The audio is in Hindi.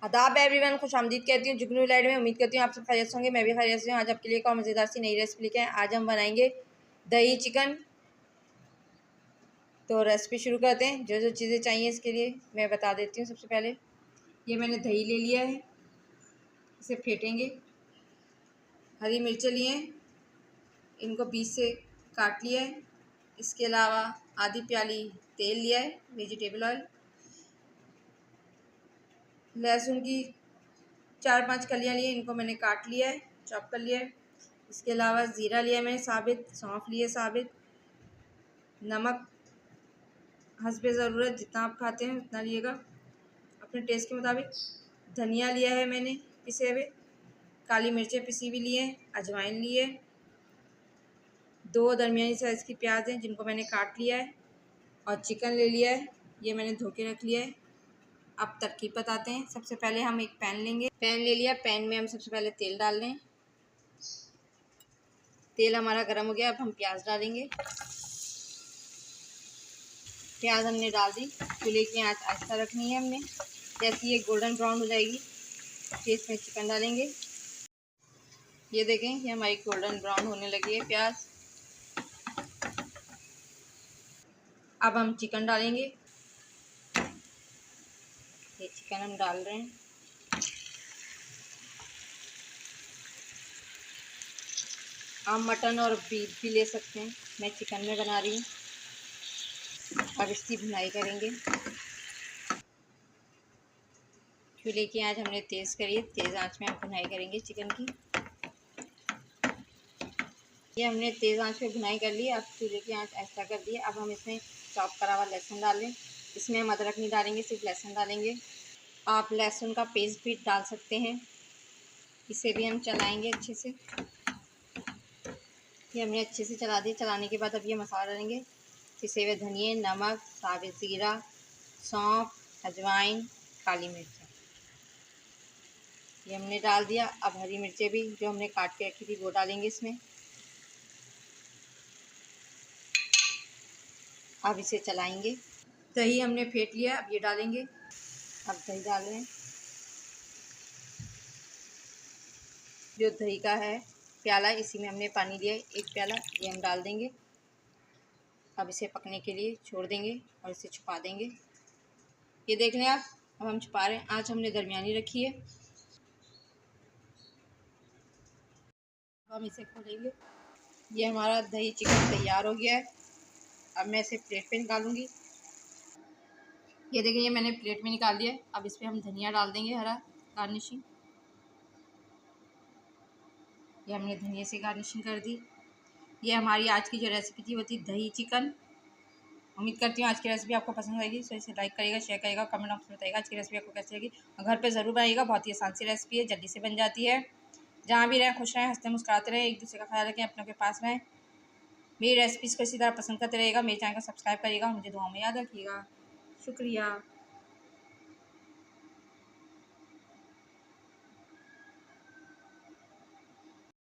आदाब एवरीवन, खुशामदीद कहती हूँ जुगनू लाइट में। उम्मीद करती हूँ आप सब खैरियत से होंगे। मैं भी खैरियत से हूँ। आज आपके लिए एक और मज़ेदार सी नई रेसिपी लेके आए। आज हम बनाएंगे दही चिकन। तो रेसिपी शुरू करते हैं। जो जो चीज़ें चाहिए इसके लिए मैं बता देती हूँ। सबसे पहले ये मैंने दही ले लिया है, इसे फेंटेंगे। हरी मिर्चें लिए हैं, इनको बीच से काट लिया है। इसके अलावा आधी प्याली तेल लिया है, वेजिटेबल ऑयल। लहसुन की 4-5 कलियाँ लिए, इनको मैंने काट लिया है, चॉप कर लिया है। इसके अलावा ज़ीरा लिया है मैंने साबित, सौंफ लिए साबित, नमक हस्बे ज़रूरत, जितना आप खाते हैं उतना लिएगा अपने टेस्ट के मुताबिक। धनिया लिया है मैंने पिसे हुए, काली मिर्चें पिसी भी लिए हैं, अजवाइन लिए, 2 दरमियानी साइज़ की प्याज हैं जिनको मैंने काट लिया है, और चिकन ले लिया है, ये मैंने धो के रख लिया है। अब तरकीब बताते हैं। सबसे पहले हम एक पैन लेंगे। पैन ले लिया, पैन में हम सबसे पहले तेल डाल लें। तेल हमारा गर्म हो गया, अब हम प्याज डालेंगे। प्याज हमने डाल दी। चूल्हे की आंच आहिस्ता रखनी है हमने। जैसे ये गोल्डन ब्राउन हो जाएगी फिर इसमें चिकन डालेंगे। ये देखें, ये हमारी गोल्डन ब्राउन होने लगी है प्याज। अब हम चिकन डालेंगे। ये चिकन हम डाल रहे हैं। आप मटन और बीफ भी ले सकते हैं, मैं चिकन में बना रही हूँ। अब इसकी भुनाई करेंगे। चूल्हे की आंच हमने तेज़ करी है, तेज़ आंच में हम भुनाई करेंगे चिकन की। ये हमने तेज़ आंच पे भुनाई कर ली। अब चूल्हे की आंच ऐसा कर दी है। अब हम इसमें चॉप करा हुआ लहसुन डालें। इसमें हम अदरक नहीं डालेंगे, सिर्फ लहसुन डालेंगे। आप लहसुन का पेस्ट भी डाल सकते हैं। इसे भी हम चलाएंगे अच्छे से। ये हमने अच्छे से चला दिया। चलाने के बाद अब ये मसाला डालेंगे। पिसे हुए धनिए, नमक, साबित ज़ीरा, सौंफ, अजवाइन, काली मिर्च, ये हमने डाल दिया। अब हरी मिर्चें भी जो हमने काट के रखी थी वो डालेंगे इसमें। अब इसे चलाएंगे। दही हमने फेंट लिया, अब ये डालेंगे। अब दही डाल रहे हैं। जो दही का है प्याला, इसी में हमने पानी लिया है 1 प्याला, ये हम डाल देंगे। अब इसे पकने के लिए छोड़ देंगे और इसे छुपा देंगे। ये देख लें आप, अब हम छुपा रहे हैं। आँच हमने दरमियानी रखी है। हम इसे खोलेंगे। ये हमारा दही चिकन तैयार हो गया है। अब मैं इसे प्लेट पे निकालूंगी। ये देखिए, ये मैंने प्लेट में निकाल दिया है। अब इस पर हम धनिया डाल देंगे, हरा गार्निशिंग। ये हमने धनिया से गार्निशिंग कर दी। ये हमारी आज की जो रेसिपी थी वो थी दही चिकन। उम्मीद करती हूँ आज की रेसिपी आपको पसंद आएगी। सो इसे लाइक करिएगा, शेयर करिएगा, कमेंट बॉक्स में बताइएगा आज की रेसिपी आपको कैसी लगी। घर पे ज़रूर बनाइएगा, बहुत ही आसान सी रेसिपी है, जल्दी से बन जाती है। जहाँ भी रहें खुश रहें, हंसते मुस्कुराते रहें, एक दूसरे का ख्याल रखें, अपनों के पास रहें। मेरी रेसिपीज़ को इसी तरह पसंद करते रहेगा। मेरे चैनल को सब्सक्राइब करिएगा, मुझे दुआ में याद रखिएगा। शुक्रिया।